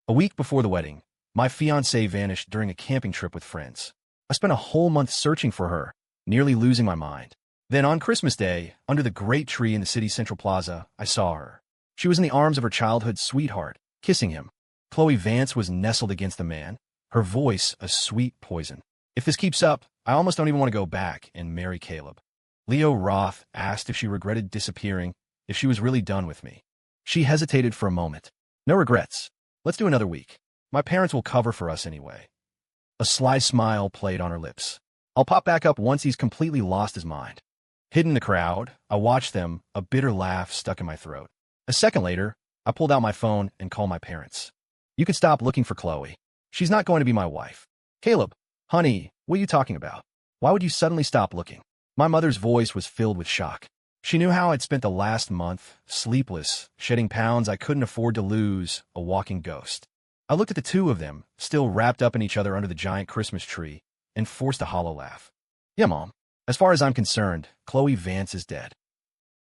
A week before the wedding, my fiancée vanished during a camping trip with friends. I spent a whole month searching for her, nearly losing my mind. Then on Christmas Day, under the great tree in the city's central plaza, I saw her. She was in the arms of her childhood sweetheart, kissing him. Chloe Vance was nestled against the man, her voice a sweet poison. If this keeps up, I almost don't even want to go back and marry Caleb. Leo Roth asked if she regretted disappearing, if she was really done with me. She hesitated for a moment. No regrets. Let's do another week. My parents will cover for us anyway. A sly smile played on her lips. I'll pop back up once he's completely lost his mind. Hidden in the crowd, I watched them, a bitter laugh stuck in my throat. A second later, I pulled out my phone and called my parents. You can stop looking for Chloe. She's not going to be my wife. Caleb, honey, what are you talking about? Why would you suddenly stop looking? My mother's voice was filled with shock. She knew how I'd spent the last month, sleepless, shedding pounds I couldn't afford to lose, a walking ghost. I looked at the two of them, still wrapped up in each other under the giant Christmas tree, and forced a hollow laugh. Yeah, Mom. As far as I'm concerned, Chloe Vance is dead.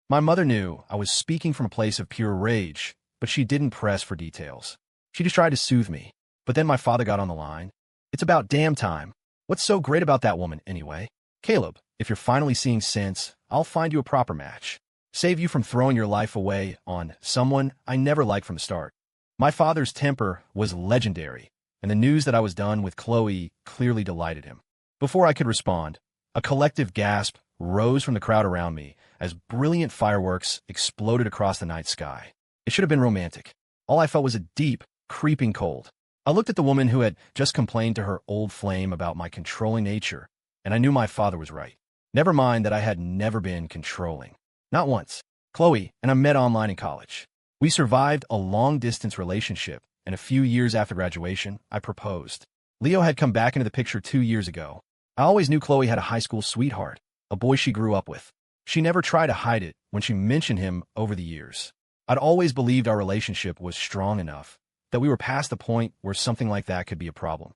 My mother knew I was speaking from a place of pure rage, but she didn't press for details. She just tried to soothe me. But then my father got on the line. It's about damn time. What's so great about that woman, anyway? Caleb, if you're finally seeing sense, I'll find you a proper match. Save you from throwing your life away on someone I never liked from the start. My father's temper was legendary, and the news that I was done with Chloe clearly delighted him. Before I could respond, a collective gasp rose from the crowd around me as brilliant fireworks exploded across the night sky. It should have been romantic. All I felt was a deep, creeping cold. I looked at the woman who had just complained to her old flame about my controlling nature, and I knew my father was right. Never mind that I had never been controlling. Not once. Chloe and I met online in college. We survived a long-distance relationship, and a few years after graduation, I proposed. Leo had come back into the picture 2 years ago. I always knew Chloe had a high school sweetheart, a boy she grew up with. She never tried to hide it when she mentioned him over the years. I'd always believed our relationship was strong enough, that we were past the point where something like that could be a problem.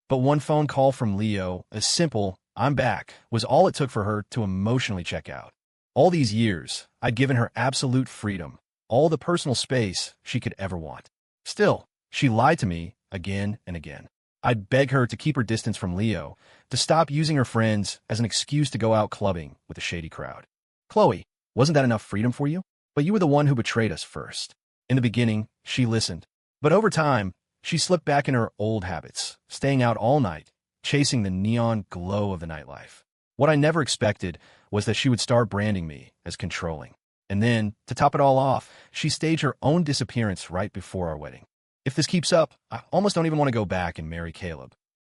But one phone call from Leo, a simple, "I'm back," was all it took for her to emotionally check out. All these years, I'd given her absolute freedom, all the personal space she could ever want. Still, she lied to me again and again. I'd beg her to keep her distance from Leo, to stop using her friends as an excuse to go out clubbing with a shady crowd. Chloe, wasn't that enough freedom for you? But you were the one who betrayed us first. In the beginning, she listened. But over time, she slipped back in her old habits, staying out all night, chasing the neon glow of the nightlife. What I never expected was that she would start branding me as controlling. And then, to top it all off, she staged her own disappearance right before our wedding. If this keeps up, I almost don't even want to go back and marry Caleb.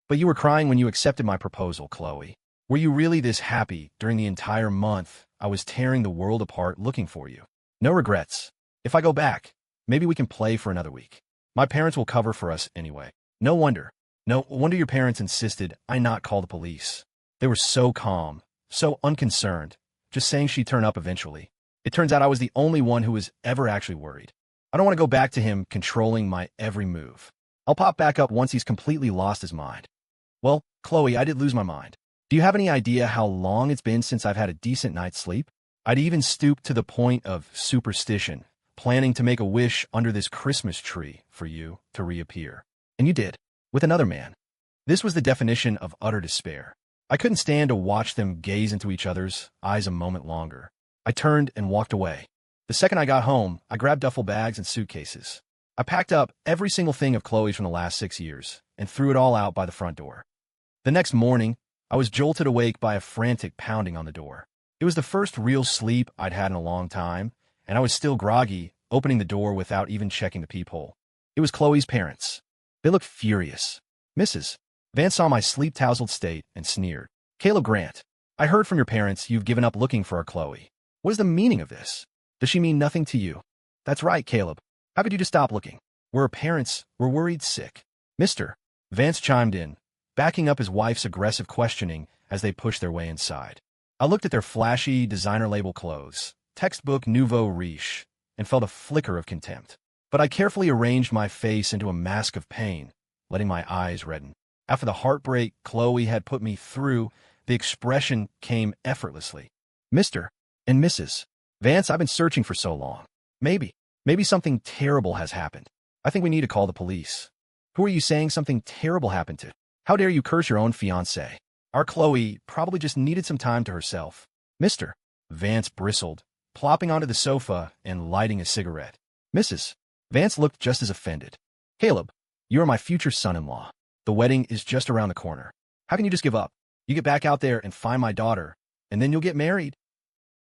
But you were crying when you accepted my proposal, Chloe. Were you really this happy during the entire month I was tearing the world apart looking for you? No regrets. If I go back, maybe we can play for another week. My parents will cover for us anyway. No wonder your parents insisted I not call the police. They were so calm, so unconcerned, just saying she'd turn up eventually. It turns out I was the only one who was ever actually worried. I don't want to go back to him controlling my every move. I'll pop back up once he's completely lost his mind. Well, Chloe, I did lose my mind. Do you have any idea how long it's been since I've had a decent night's sleep? I'd even stooped to the point of superstition, planning to make a wish under this Christmas tree for you to reappear. And you did, with another man. This was the definition of utter despair. I couldn't stand to watch them gaze into each other's eyes a moment longer. I turned and walked away. The second I got home, I grabbed duffel bags and suitcases. I packed up every single thing of Chloe's from the last 6 years and threw it all out by the front door. The next morning, I was jolted awake by a frantic pounding on the door. It was the first real sleep I'd had in a long time, and I was still groggy, opening the door without even checking the peephole. It was Chloe's parents. They looked furious. "Mrs. Vance saw my sleep-tousled state and sneered. Caleb Grant, I heard from your parents you've given up looking for our Chloe. What is the meaning of this? Does she mean nothing to you?" "That's right, Caleb. How could you just stop looking? We're parents. We're worried sick." Mr. Vance chimed in, backing up his wife's aggressive questioning as they pushed their way inside. I looked at their flashy designer label clothes, textbook nouveau riche, and felt a flicker of contempt. But I carefully arranged my face into a mask of pain, letting my eyes redden. After the heartbreak Chloe had put me through, the expression came effortlessly. "Mr. and Mrs. Vance, I've been searching for so long. Maybe something terrible has happened. I think we need to call the police." Who are you saying something terrible happened to? How dare you curse your own fiancé? Our Chloe probably just needed some time to herself. Mr. Vance bristled, plopping onto the sofa and lighting a cigarette. Mrs. Vance looked just as offended. Caleb, you are my future son-in-law. The wedding is just around the corner. How can you just give up? You get back out there and find my daughter, and then you'll get married.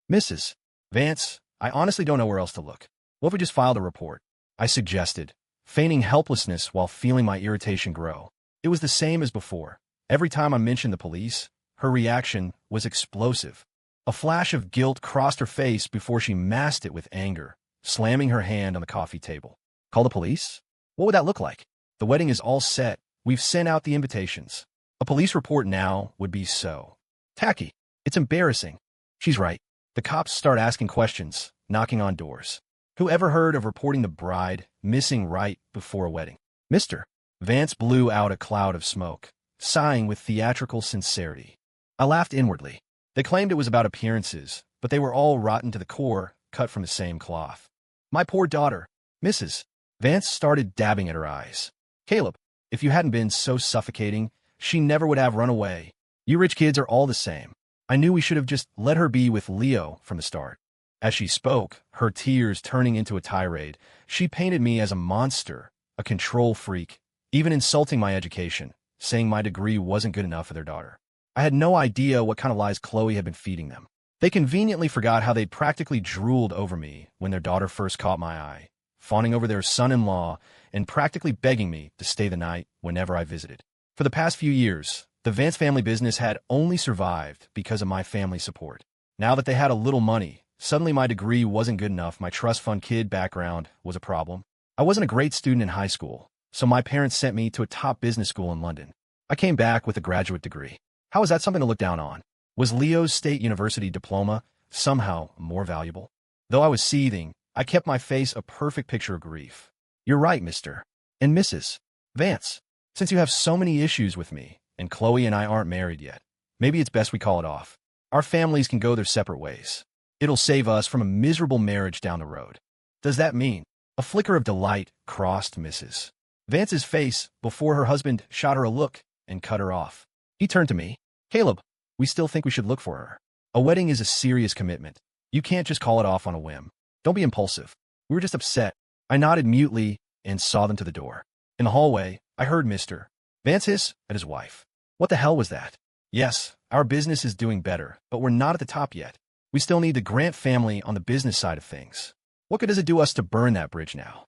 Mrs. Vance, I honestly don't know where else to look. What if we just filed a report? I suggested, feigning helplessness while feeling my irritation grow. It was the same as before. Every time I mentioned the police, her reaction was explosive. A flash of guilt crossed her face before she masked it with anger, slamming her hand on the coffee table. Call the police? What would that look like? The wedding is all set. We've sent out the invitations. A police report now would be so tacky. It's embarrassing. She's right. The cops start asking questions, knocking on doors. Who ever heard of reporting the bride missing right before a wedding? Mr. Vance blew out a cloud of smoke, sighing with theatrical sincerity. I laughed inwardly. They claimed it was about appearances, but they were all rotten to the core, cut from the same cloth. My poor daughter, Mrs. Vance started dabbing at her eyes. Caleb, if you hadn't been so suffocating, she never would have run away. You rich kids are all the same. I knew we should have just let her be with Leo from the start. As she spoke, her tears turning into a tirade, she painted me as a monster, a control freak, even insulting my education, saying my degree wasn't good enough for their daughter. I had no idea what kind of lies Chloe had been feeding them. They conveniently forgot how they'd practically drooled over me when their daughter first caught my eye, fawning over their son-in-law and practically begging me to stay the night whenever I visited. For the past few years, the Vance family business had only survived because of my family support. Now that they had a little money, suddenly my degree wasn't good enough. My trust fund kid background was a problem. I wasn't a great student in high school, so my parents sent me to a top business school in London. I came back with a graduate degree. How is that something to look down on? Was Leo's state university diploma somehow more valuable? Though I was seething, I kept my face a perfect picture of grief. You're right, Mr. and Mrs. Vance. Since you have so many issues with me, and Chloe and I aren't married yet, maybe it's best we call it off. Our families can go their separate ways. It'll save us from a miserable marriage down the road. Does that mean? A flicker of delight crossed Mrs. Vance's face before her husband shot her a look and cut her off. He turned to me. Caleb, we still think we should look for her. A wedding is a serious commitment. You can't just call it off on a whim. Don't be impulsive. We were just upset. I nodded mutely and saw them to the door. In the hallway, I heard Mr. Vances at his wife. What the hell was that? Yes, our business is doing better, but we're not at the top yet. We still need the Grant family on the business side of things. What good does it do us to burn that bridge now?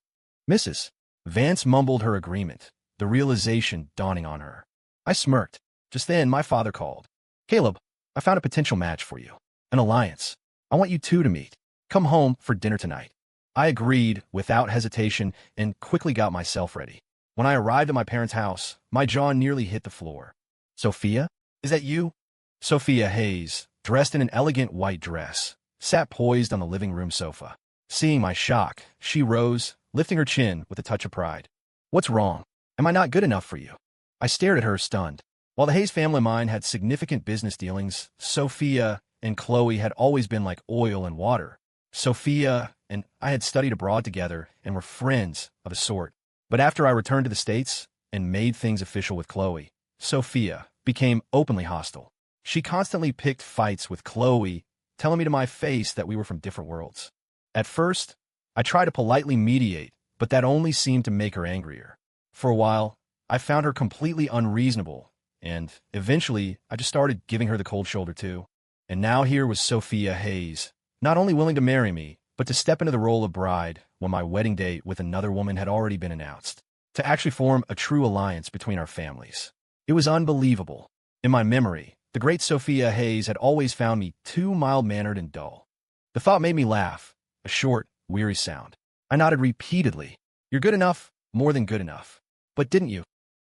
Mrs. Vance mumbled her agreement, the realization dawning on her. I smirked. Just then, my father called. Caleb, I found a potential match for you. An alliance. I want you two to meet. Come home for dinner tonight. I agreed without hesitation and quickly got myself ready. When I arrived at my parents' house, my jaw nearly hit the floor. Sophia? Is that you? Sophia Hayes, dressed in an elegant white dress, sat poised on the living room sofa. Seeing my shock, she rose, lifting her chin with a touch of pride. What's wrong? Am I not good enough for you? I stared at her, stunned. While the Hayes family of mine had significant business dealings, Sophia and Chloe had always been like oil and water. Sophia and I had studied abroad together and were friends of a sort. But after I returned to the States and made things official with Chloe, Sophia became openly hostile. She constantly picked fights with Chloe, telling me to my face that we were from different worlds. At first, I tried to politely mediate, but that only seemed to make her angrier. For a while, I found her completely unreasonable, and eventually, I just started giving her the cold shoulder too. And now here was Sophia Hayes, not only willing to marry me, but to step into the role of bride when my wedding date with another woman had already been announced, to actually form a true alliance between our families. It was unbelievable. In my memory, the great Sophia Hayes had always found me too mild-mannered and dull. The thought made me laugh, a short, weary sound. I nodded repeatedly. You're good enough, more than good enough. But didn't you?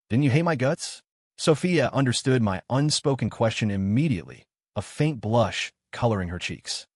Didn't you hate my guts? Sophia understood my unspoken question immediately, a faint blush coloring her cheeks.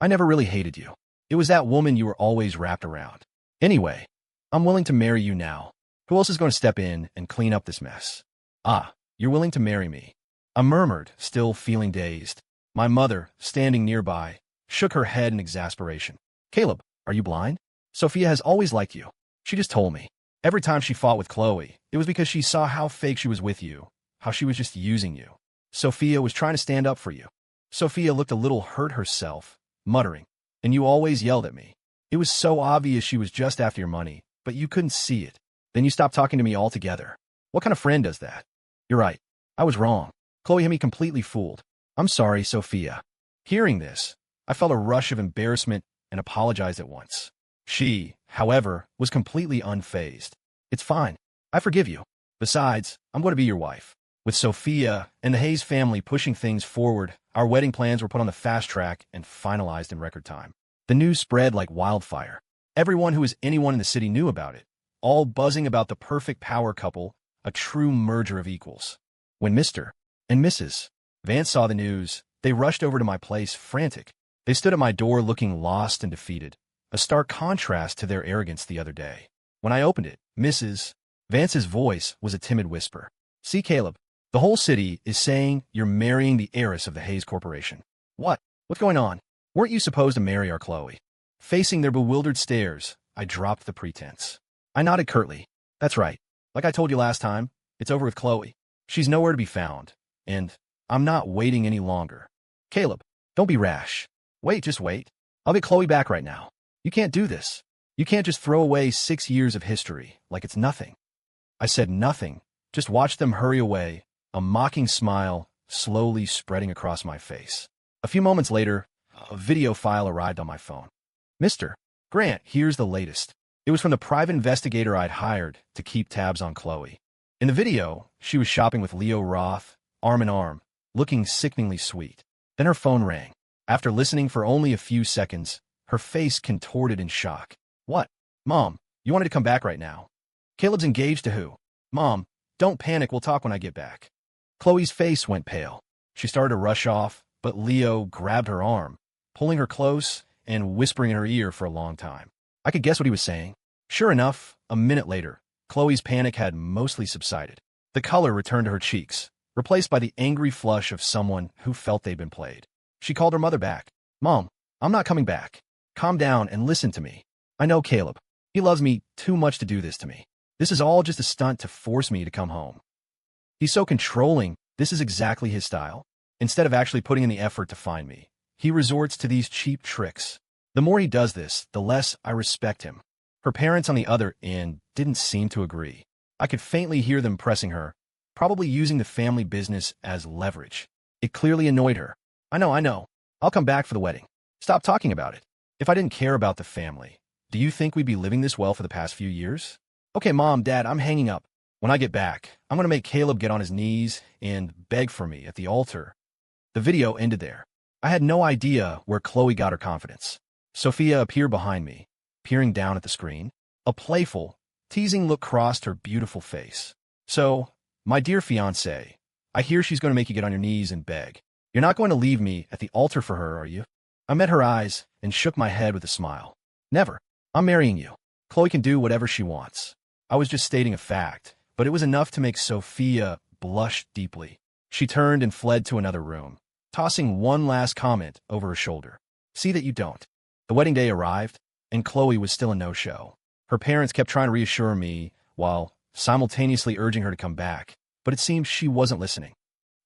I never really hated you. It was that woman you were always wrapped around. Anyway, I'm willing to marry you now. Who else is going to step in and clean up this mess? Ah, you're willing to marry me. I murmured, still feeling dazed. My mother, standing nearby, shook her head in exasperation. Caleb, are you blind? Sophia has always liked you. She just told me. Every time she fought with Chloe, it was because she saw how fake she was with you, how she was just using you. Sophia was trying to stand up for you. Sophia looked a little hurt herself, muttering, "And you always yelled at me." It was so obvious she was just after your money, but you couldn't see it. Then you stopped talking to me altogether. What kind of friend does that? You're right. I was wrong. Chloe had me completely fooled. I'm sorry, Sophia. Hearing this, I felt a rush of embarrassment and apologized at once. She, however, was completely unfazed. It's fine. I forgive you. Besides, I'm going to be your wife. With Sophia and the Hayes family pushing things forward, our wedding plans were put on the fast track and finalized in record time. The news spread like wildfire. Everyone who was anyone in the city knew about it, all buzzing about the perfect power couple, a true merger of equals. When Mr. and Mrs. Vance saw the news, they rushed over to my place frantic. They stood at my door looking lost and defeated, a stark contrast to their arrogance the other day. When I opened it, Mrs. Vance's voice was a timid whisper. "See, Caleb, the whole city is saying you're marrying the heiress of the Hayes Corporation." What? What's going on? Weren't you supposed to marry our Chloe? Facing their bewildered stares, I dropped the pretense. I nodded curtly. That's right. Like I told you last time, it's over with Chloe. She's nowhere to be found, and I'm not waiting any longer. Caleb, don't be rash. Wait, just wait. I'll get Chloe back right now. You can't do this. You can't just throw away 6 years of history like it's nothing. I said nothing, just watched them hurry away, a mocking smile slowly spreading across my face. A few moments later, a video file arrived on my phone. "Mr. Grant, here's the latest." It was from the private investigator I'd hired to keep tabs on Chloe. In the video, she was shopping with Leo Roth, arm in arm, looking sickeningly sweet. Then her phone rang. After listening for only a few seconds, her face contorted in shock. "What? Mom, you wanted to come back right now." "Caleb's engaged to who?" "Mom, don't panic, we'll talk when I get back." Chloe's face went pale. She started to rush off, but Leo grabbed her arm, pulling her close and whispering in her ear for a long time. I could guess what he was saying. Sure enough, a minute later, Chloe's panic had mostly subsided. The color returned to her cheeks, replaced by the angry flush of someone who felt they'd been played. She called her mother back. "Mom, I'm not coming back. Calm down and listen to me. I know Caleb. He loves me too much to do this to me. This is all just a stunt to force me to come home. He's so controlling. This is exactly his style. Instead of actually putting in the effort to find me, he resorts to these cheap tricks. The more he does this, the less I respect him." Her parents on the other end didn't seem to agree. I could faintly hear them pressing her, probably using the family business as leverage. It clearly annoyed her. I know. I'll come back for the wedding. Stop talking about it. If I didn't care about the family, do you think we'd be living this well for the past few years? Okay, Mom, Dad, I'm hanging up. When I get back, I'm going to make Caleb get on his knees and beg for me at the altar. The video ended there. I had no idea where Chloe got her confidence. Sophia appeared behind me, peering down at the screen. A playful, teasing look crossed her beautiful face. "So, my dear fiancé, I hear she's going to make you get on your knees and beg. You're not going to leave me at the altar for her, are you?" I met her eyes and shook my head with a smile. "Never. I'm marrying you. Chloe can do whatever she wants." I was just stating a fact, but it was enough to make Sophia blush deeply. She turned and fled to another room, tossing one last comment over her shoulder. "See that you don't." The wedding day arrived, and Chloe was still a no-show. Her parents kept trying to reassure me while simultaneously urging her to come back, but it seemed she wasn't listening.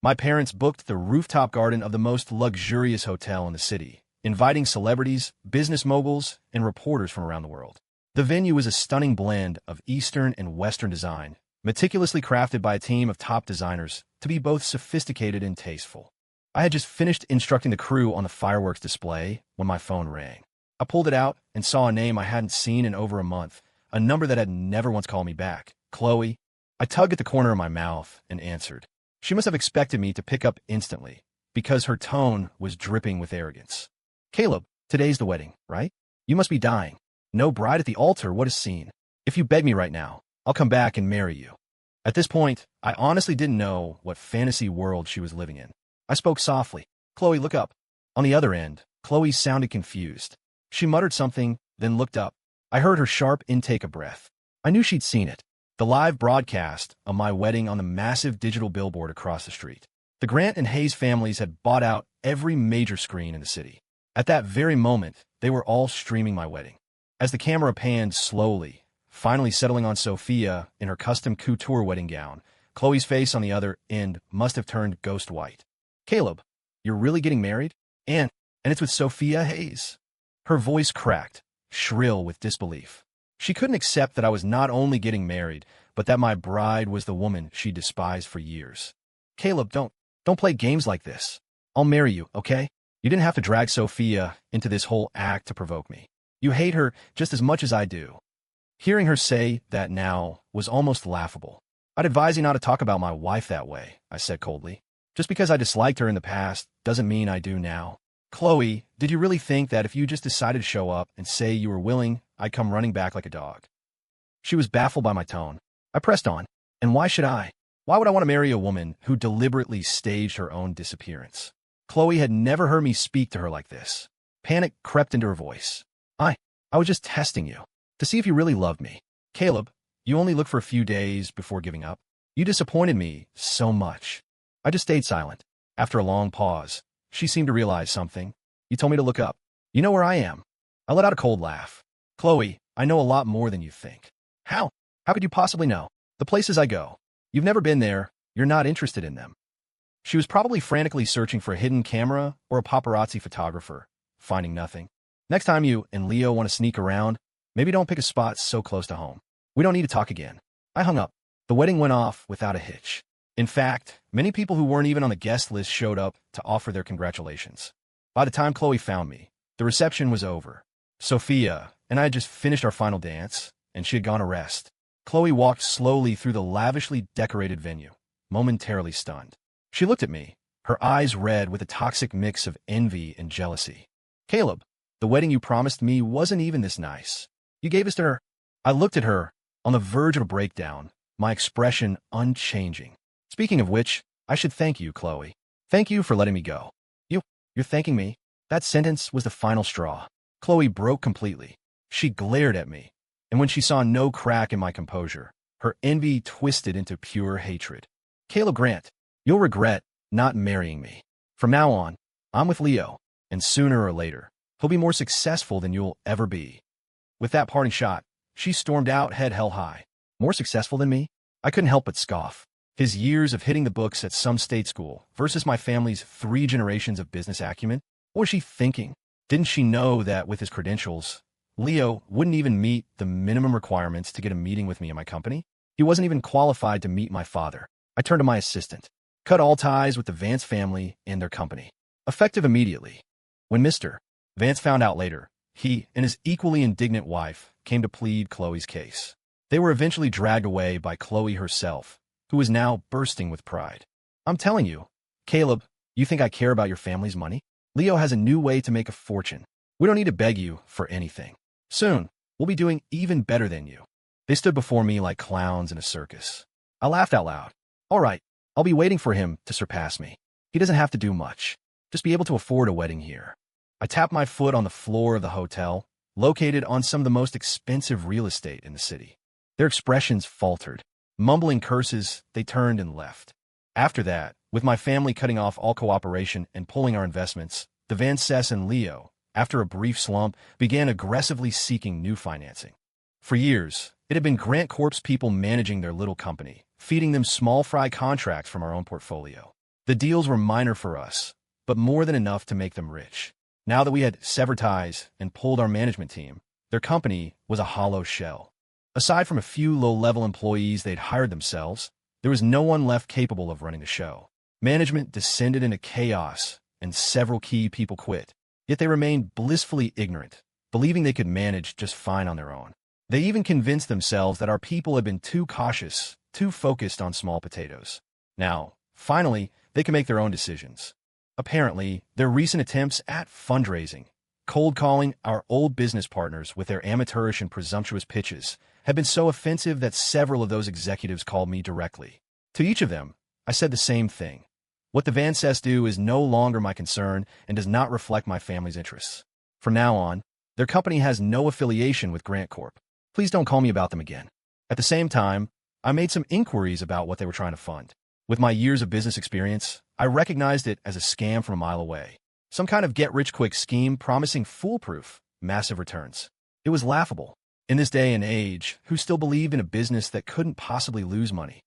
My parents booked the rooftop garden of the most luxurious hotel in the city, inviting celebrities, business moguls, and reporters from around the world. The venue was a stunning blend of Eastern and Western design, meticulously crafted by a team of top designers to be both sophisticated and tasteful. I had just finished instructing the crew on the fireworks display when my phone rang. I pulled it out and saw a name I hadn't seen in over a month, a number that had never once called me back. "Chloe." I tugged at the corner of my mouth and answered. She must have expected me to pick up instantly, because her tone was dripping with arrogance. "Caleb, today's the wedding, right? You must be dying. No bride at the altar, what a scene. If you beg me right now, I'll come back and marry you." At this point, I honestly didn't know what fantasy world she was living in. I spoke softly. "Chloe, look up." On the other end, Chloe sounded confused. She muttered something, then looked up. I heard her sharp intake of breath. I knew she'd seen it. The live broadcast of my wedding on the massive digital billboard across the street. The Grant and Hayes families had bought out every major screen in the city. At that very moment, they were all streaming my wedding. As the camera panned slowly, finally settling on Sophia in her custom couture wedding gown. Chloe's face on the other end must have turned ghost white. Caleb, you're really getting married? And it's with Sophia Hayes. Her voice cracked, shrill with disbelief. She couldn't accept that I was not only getting married, but that my bride was the woman she despised for years. Caleb, don't play games like this. I'll marry you, okay? You didn't have to drag Sophia into this whole act to provoke me. You hate her just as much as I do. Hearing her say that now was almost laughable. I'd advise you not to talk about my wife that way, I said coldly. Just because I disliked her in the past doesn't mean I do now. Chloe, did you really think that if you just decided to show up and say you were willing, I'd come running back like a dog? She was baffled by my tone. I pressed on. And why should I? Why would I want to marry a woman who deliberately staged her own disappearance? Chloe had never heard me speak to her like this. Panic crept into her voice. I was just testing you, to see if you really loved me. Caleb, you only looked for a few days before giving up. You disappointed me so much. I just stayed silent. After a long pause, she seemed to realize something. You told me to look up. You know where I am. I let out a cold laugh. Chloe, I know a lot more than you think. How? How could you possibly know? The places I go. You've never been there. You're not interested in them. She was probably frantically searching for a hidden camera or a paparazzi photographer, finding nothing. Next time you and Leo want to sneak around, maybe don't pick a spot so close to home. We don't need to talk again. I hung up. The wedding went off without a hitch. In fact, many people who weren't even on the guest list showed up to offer their congratulations. By the time Chloe found me, the reception was over. Sophia and I had just finished our final dance, and she had gone to rest. Chloe walked slowly through the lavishly decorated venue, momentarily stunned. She looked at me, her eyes red with a toxic mix of envy and jealousy. Caleb, the wedding you promised me wasn't even this nice. You gave us to her. I looked at her, on the verge of a breakdown, my expression unchanging. Speaking of which, I should thank you, Chloe. Thank you for letting me go. You're thanking me? That sentence was the final straw. Chloe broke completely. She glared at me, and when she saw no crack in my composure, her envy twisted into pure hatred. Caleb Grant, you'll regret not marrying me. From now on, I'm with Leo, and sooner or later, he'll be more successful than you'll ever be. With that parting shot, she stormed out head held high. More successful than me? I couldn't help but scoff. His years of hitting the books at some state school versus my family's 3 generations of business acumen? What was she thinking? Didn't she know that with his credentials, Leo wouldn't even meet the minimum requirements to get a meeting with me in my company? He wasn't even qualified to meet my father. I turned to my assistant. Cut all ties with the Vance family and their company. Effective immediately. When Mr. Vance found out later, he and his equally indignant wife came to plead Chloe's case. They were eventually dragged away by Chloe herself, who was now bursting with pride. I'm telling you, Caleb, you think I care about your family's money? Leo has a new way to make a fortune. We don't need to beg you for anything. Soon, we'll be doing even better than you. They stood before me like clowns in a circus. I laughed out loud. All right, I'll be waiting for him to surpass me. He doesn't have to do much. Just be able to afford a wedding here. I tapped my foot on the floor of the hotel, located on some of the most expensive real estate in the city. Their expressions faltered. Mumbling curses, they turned and left. After that, with my family cutting off all cooperation and pulling our investments, the Vances and Leo, after a brief slump, began aggressively seeking new financing. For years, it had been Grant Corp's people managing their little company, feeding them small fry contracts from our own portfolio. The deals were minor for us, but more than enough to make them rich. Now that we had severed ties and pulled our management team, their company was a hollow shell. Aside from a few low-level employees they'd hired themselves, there was no one left capable of running the show. Management descended into chaos, and several key people quit. Yet they remained blissfully ignorant, believing they could manage just fine on their own. They even convinced themselves that our people had been too cautious, too focused on small potatoes. Now, finally, they can make their own decisions. Apparently, their recent attempts at fundraising, cold calling our old business partners with their amateurish and presumptuous pitches, had been so offensive that several of those executives called me directly. To each of them, I said the same thing. What the Vances do is no longer my concern and does not reflect my family's interests. From now on, their company has no affiliation with Grant Corp. Please don't call me about them again. At the same time, I made some inquiries about what they were trying to fund. With my years of business experience, I recognized it as a scam from a mile away. Some kind of get-rich-quick scheme promising foolproof, massive returns. It was laughable. in this day and age who still believed in a business that couldn't possibly lose money.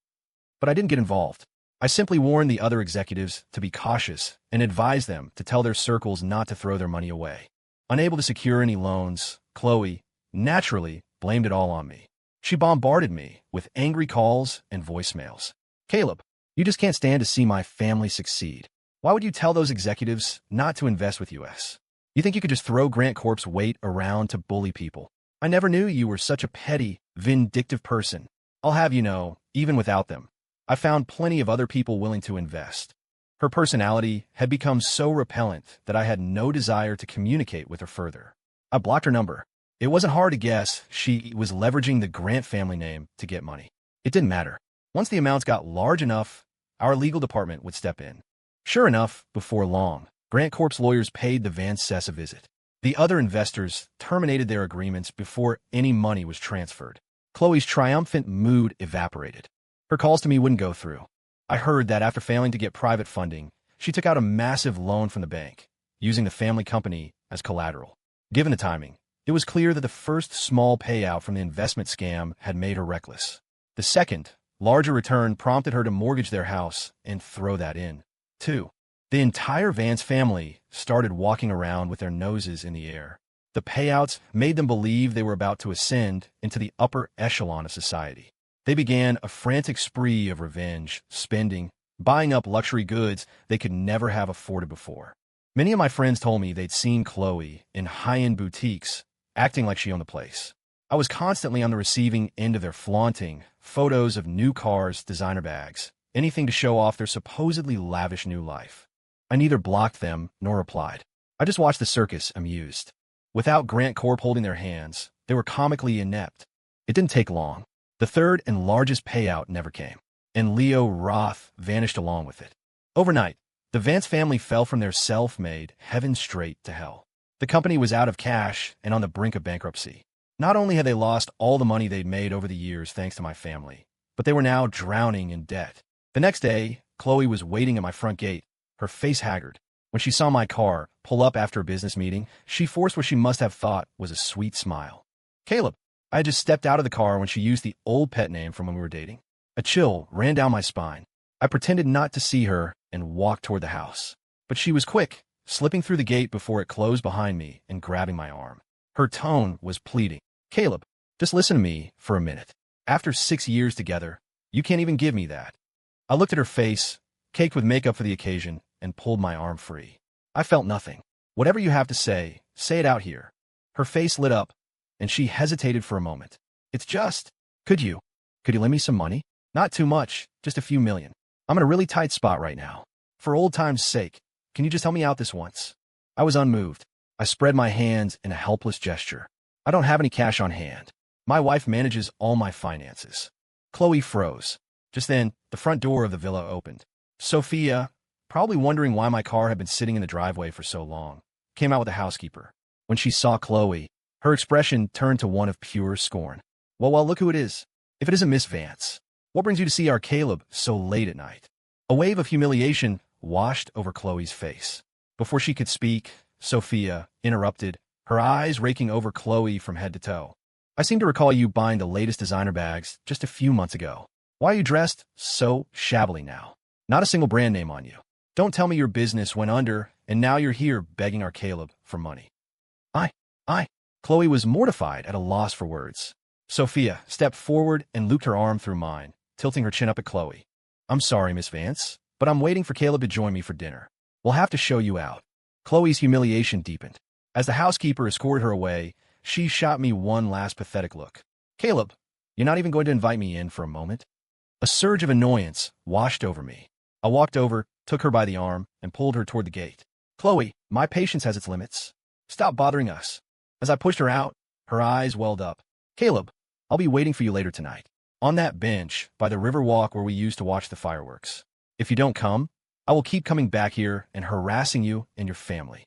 But I didn't get involved. I simply warned the other executives to be cautious and advised them to tell their circles not to throw their money away. Unable to secure any loans, Chloe, naturally, blamed it all on me. She bombarded me with angry calls and voicemails. Caleb, you just can't stand to see my family succeed. Why would you tell those executives not to invest with us? You think you could just throw Grant Corp's weight around to bully people? I never knew you were such a petty, vindictive person. I'll have you know, even without them, I found plenty of other people willing to invest. Her personality had become so repellent that I had no desire to communicate with her further. I blocked her number. It wasn't hard to guess she was leveraging the Grant family name to get money. It didn't matter. Once the amounts got large enough, our legal department would step in. Sure enough, before long, Grant Corp's lawyers paid the Vances a visit. The other investors terminated their agreements before any money was transferred. Chloe's triumphant mood evaporated. Her calls to me wouldn't go through. I heard that after failing to get private funding, she took out a massive loan from the bank, using the family company as collateral. Given the timing, it was clear that the first small payout from the investment scam had made her reckless. The second, larger return prompted her to mortgage their house and throw that in, too. The entire Vance family started walking around with their noses in the air. The payouts made them believe they were about to ascend into the upper echelon of society. They began a frantic spree of revenge, spending, buying up luxury goods they could never have afforded before. Many of my friends told me they'd seen Chloe in high-end boutiques, acting like she owned the place. I was constantly on the receiving end of their flaunting photos of new cars, designer bags, anything to show off their supposedly lavish new life. I neither blocked them nor replied. I just watched the circus, amused. Without Grant Corp holding their hands, they were comically inept. It didn't take long. The third and largest payout never came, and Leo Roth vanished along with it. Overnight, the Vance family fell from their self-made heaven straight to hell. The company was out of cash and on the brink of bankruptcy. Not only had they lost all the money they'd made over the years thanks to my family, but they were now drowning in debt. The next day, Chloe was waiting at my front gate, her face haggard. When she saw my car pull up after a business meeting, she forced what she must have thought was a sweet smile. Caleb. I had just stepped out of the car when she used the old pet name from when we were dating. A chill ran down my spine. I pretended not to see her and walked toward the house. But she was quick, slipping through the gate before it closed behind me and grabbing my arm. Her tone was pleading. Caleb, just listen to me for a minute. After 6 years together, you can't even give me that. I looked at her face, caked with makeup for the occasion, and pulled my arm free. I felt nothing. Whatever you have to say it out here. Her face lit up, and she hesitated for a moment. It's just, could you lend me some money? Not too much, just a few million. I'm in a really tight spot right now. For old time's sake, can you just help me out this once? I was unmoved. I spread my hands in a helpless gesture. I don't have any cash on hand. My wife manages all my finances. Chloe froze. Just then, the front door of the villa opened. Sophia, probably wondering why my car had been sitting in the driveway for so long, came out with the housekeeper. When she saw Chloe, her expression turned to one of pure scorn. Well, look who it is. If it isn't Miss Vance, what brings you to see our Caleb so late at night? A wave of humiliation washed over Chloe's face. Before she could speak, Sophia interrupted, her eyes raking over Chloe from head to toe. I seem to recall you buying the latest designer bags just a few months ago. Why are you dressed so shabbily now? Not a single brand name on you. Don't tell me your business went under and now you're here begging our Caleb for money. Chloe was mortified at a loss for words. Sophia stepped forward and looped her arm through mine, tilting her chin up at Chloe. I'm sorry, Miss Vance, but I'm waiting for Caleb to join me for dinner. We'll have to show you out. Chloe's humiliation deepened. As the housekeeper escorted her away, she shot me one last pathetic look. Caleb, you're not even going to invite me in for a moment? A surge of annoyance washed over me. I walked over, took her by the arm, and pulled her toward the gate. Chloe, my patience has its limits. Stop bothering us. As I pushed her out, her eyes welled up. Caleb, I'll be waiting for you later tonight. On that bench by the river walk where we used to watch the fireworks. If you don't come, I will keep coming back here and harassing you and your family.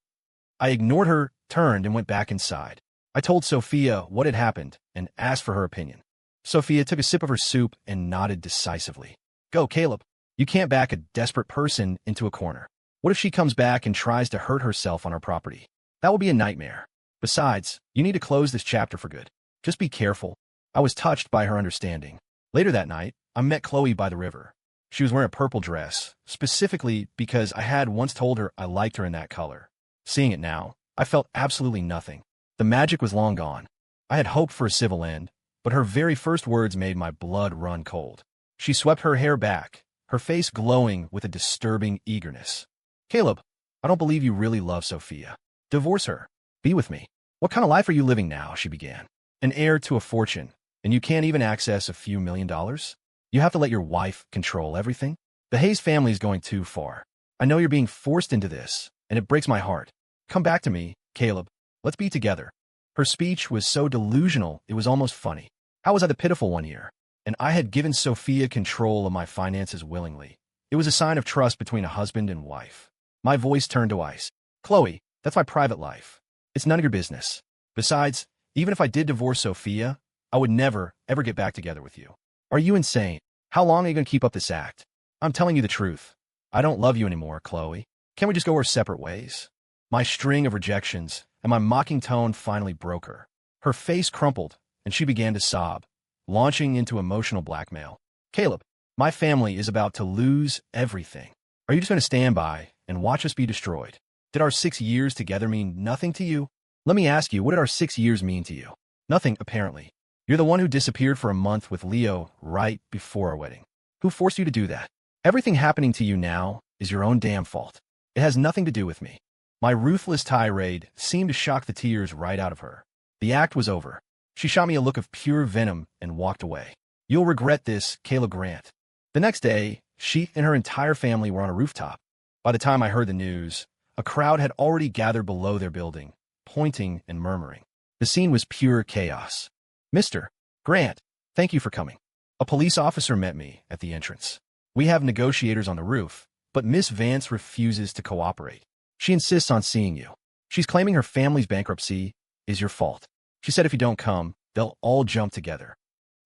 I ignored her, turned, and went back inside. I told Sophia what had happened and asked for her opinion. Sophia took a sip of her soup and nodded decisively. Go, Caleb. You can't back a desperate person into a corner. What if she comes back and tries to hurt herself on our property? That will be a nightmare. Besides, you need to close this chapter for good. Just be careful. I was touched by her understanding. Later that night, I met Chloe by the river. She was wearing a purple dress, specifically because I had once told her I liked her in that color. Seeing it now, I felt absolutely nothing. The magic was long gone. I had hoped for a civil end, but her very first words made my blood run cold. She swept her hair back, her face glowing with a disturbing eagerness. Caleb, I don't believe you really love Sophia. Divorce her. Be with me. What kind of life are you living now? She began. An heir to a fortune, and you can't even access a few $1,000,000? You have to let your wife control everything? The Hayes family is going too far. I know you're being forced into this, and it breaks my heart. Come back to me, Caleb. Let's be together. Her speech was so delusional, it was almost funny. How was I the pitiful one here? And I had given Sophia control of my finances willingly. It was a sign of trust between a husband and wife. My voice turned to ice. Chloe, that's my private life. It's none of your business. Besides, even if I did divorce Sophia, I would never, ever get back together with you. Are you insane? How long are you going to keep up this act? I'm telling you the truth. I don't love you anymore, Chloe. Can't we just go our separate ways? My string of rejections and my mocking tone finally broke her. Her face crumpled, and she began to sob, launching into emotional blackmail. Caleb, my family is about to lose everything. Are you just going to stand by and watch us be destroyed? Did our 6 years together mean nothing to you? Let me ask you, what did our 6 years mean to you? Nothing, apparently. You're the one who disappeared for a month with Leo right before our wedding. Who forced you to do that? Everything happening to you now is your own damn fault. It has nothing to do with me. My ruthless tirade seemed to shock the tears right out of her. The act was over. She shot me a look of pure venom and walked away. You'll regret this, Caleb Grant. The next day, she and her entire family were on a rooftop. By the time I heard the news, a crowd had already gathered below their building, pointing and murmuring. The scene was pure chaos. Mr. Grant, thank you for coming. A police officer met me at the entrance. We have negotiators on the roof, but Miss Vance refuses to cooperate. She insists on seeing you. She's claiming her family's bankruptcy is your fault. She said if you don't come, they'll all jump together.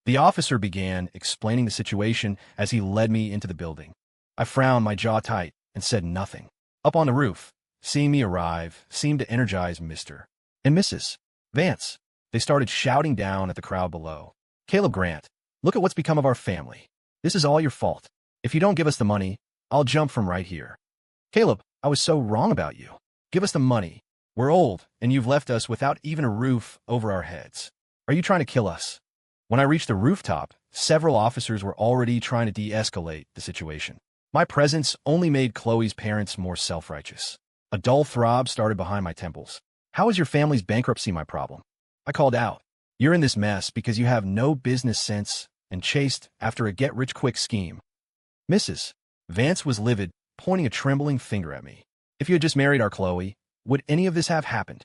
The officer began explaining the situation as he led me into the building. I frowned, my jaw tight, and said nothing. Up on the roof, seeing me arrive seemed to energize Mr. and Mrs. Vance. They started shouting down at the crowd below. Caleb Grant, look at what's become of our family. This is all your fault. If you don't give us the money, I'll jump from right here. Caleb, I was so wrong about you. Give us the money. We're old, and you've left us without even a roof over our heads. Are you trying to kill us? When I reached the rooftop, several officers were already trying to de-escalate the situation. My presence only made Chloe's parents more self-righteous. A dull throb started behind my temples. How is your family's bankruptcy my problem? I called out. You're in this mess because you have no business sense and chased after a get-rich-quick scheme. Mrs. Vance was livid, pointing a trembling finger at me. If you had just married our Chloe, would any of this have happened?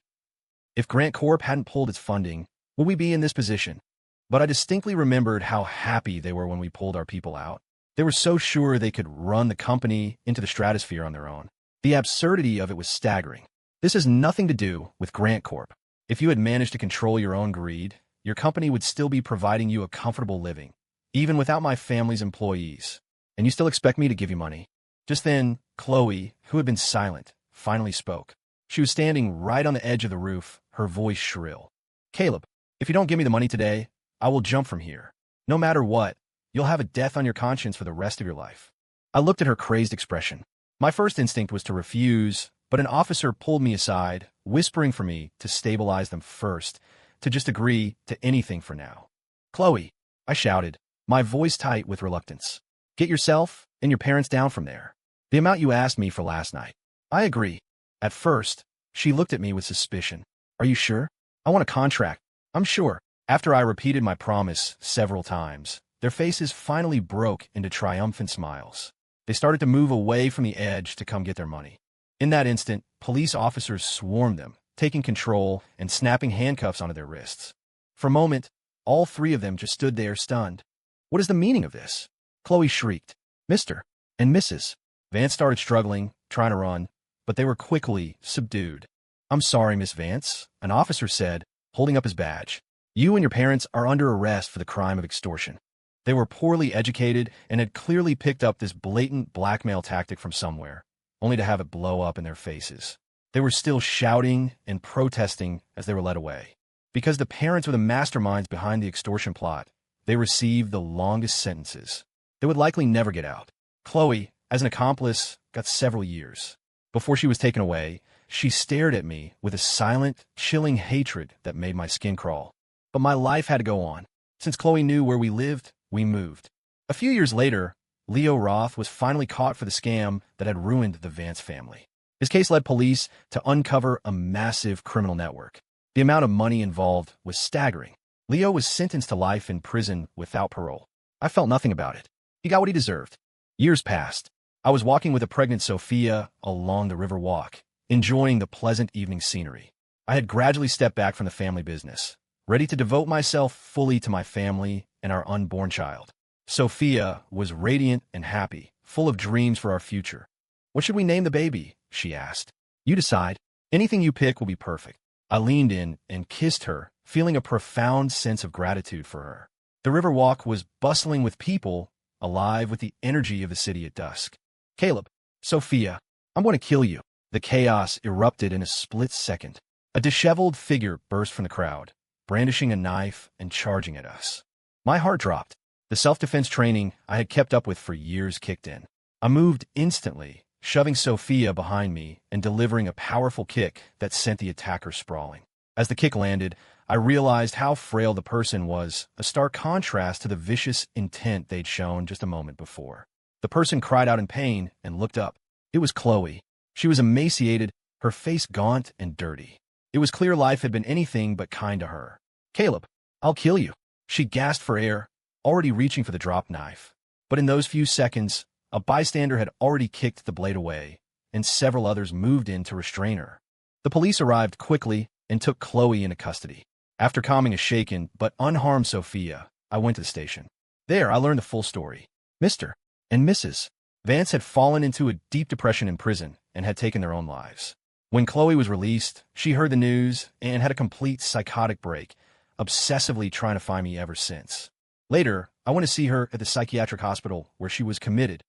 If Grant Corp hadn't pulled its funding, would we be in this position? But I distinctly remembered how happy they were when we pulled our people out. They were so sure they could run the company into the stratosphere on their own. The absurdity of it was staggering. This has nothing to do with Grant Corp. If you had managed to control your own greed, your company would still be providing you a comfortable living, even without my family's employees. And you still expect me to give you money? Just then, Chloe, who had been silent, finally spoke. She was standing right on the edge of the roof, her voice shrill. Caleb, if you don't give me the money today, I will jump from here. No matter what, you'll have a death on your conscience for the rest of your life. I looked at her crazed expression. My first instinct was to refuse, but an officer pulled me aside, whispering for me to stabilize them first, to just agree to anything for now. Chloe, I shouted, my voice tight with reluctance. Get yourself and your parents down from there. The amount you asked me for last night. I agree. At first, she looked at me with suspicion. Are you sure? I want a contract. I'm sure. After I repeated my promise several times, their faces finally broke into triumphant smiles. They started to move away from the edge to come get their money. In that instant, police officers swarmed them, taking control and snapping handcuffs onto their wrists. For a moment, all three of them just stood there stunned. What is the meaning of this? Chloe shrieked. Mr. and Mrs. Vance started struggling, trying to run, but they were quickly subdued. I'm sorry, Miss Vance, an officer said, holding up his badge. You and your parents are under arrest for the crime of extortion. They were poorly educated and had clearly picked up this blatant blackmail tactic from somewhere, only to have it blow up in their faces. They were still shouting and protesting as they were led away. Because the parents were the masterminds behind the extortion plot, they received the longest sentences. They would likely never get out. Chloe, as an accomplice, got several years. Before she was taken away, she stared at me with a silent, chilling hatred that made my skin crawl. But my life had to go on. Since Chloe knew where we lived, we moved. A few years later, Leo Roth was finally caught for the scam that had ruined the Vance family. His case led police to uncover a massive criminal network. The amount of money involved was staggering. Leo was sentenced to life in prison without parole. I felt nothing about it. He got what he deserved. Years passed. I was walking with a pregnant Sophia along the river walk, enjoying the pleasant evening scenery. I had gradually stepped back from the family business, ready to devote myself fully to my family and our unborn child. Sophia was radiant and happy, full of dreams for our future. "What should we name the baby?" she asked. "You decide. Anything you pick will be perfect." I leaned in and kissed her, feeling a profound sense of gratitude for her. The river walk was bustling with people, alive with the energy of the city at dusk. "Caleb, Sophia, I'm going to kill you." The chaos erupted in a split second. A disheveled figure burst from the crowd, brandishing a knife and charging at us. My heart dropped. The self-defense training I had kept up with for years kicked in. I moved instantly, shoving Sophia behind me and delivering a powerful kick that sent the attacker sprawling. As the kick landed, I realized how frail the person was, a stark contrast to the vicious intent they'd shown just a moment before. The person cried out in pain and looked up. It was Chloe. She was emaciated, her face gaunt and dirty. It was clear life had been anything but kind to her. "Caleb, I'll kill you." She gasped for air, already reaching for the drop knife. But in those few seconds, a bystander had already kicked the blade away, and several others moved in to restrain her. The police arrived quickly and took Chloe into custody. After calming a shaken but unharmed Sophia, I went to the station. There, I learned the full story. Mr. and Mrs. Vance had fallen into a deep depression in prison and had taken their own lives. When Chloe was released, she heard the news and had a complete psychotic break, obsessively trying to find me ever since. Later, I went to see her at the psychiatric hospital where she was committed.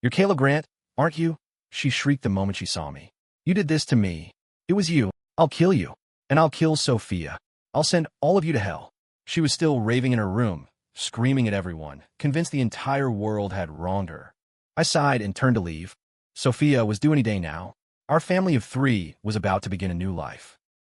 "You're Caleb Grant, aren't you?" she shrieked the moment she saw me. "You did this to me. It was you. I'll kill you. And I'll kill Sophia. I'll send all of you to hell." She was still raving in her room, screaming at everyone, convinced the entire world had wronged her. I sighed and turned to leave. Sophia was due any day now. Our family of 3 was about to begin a new life.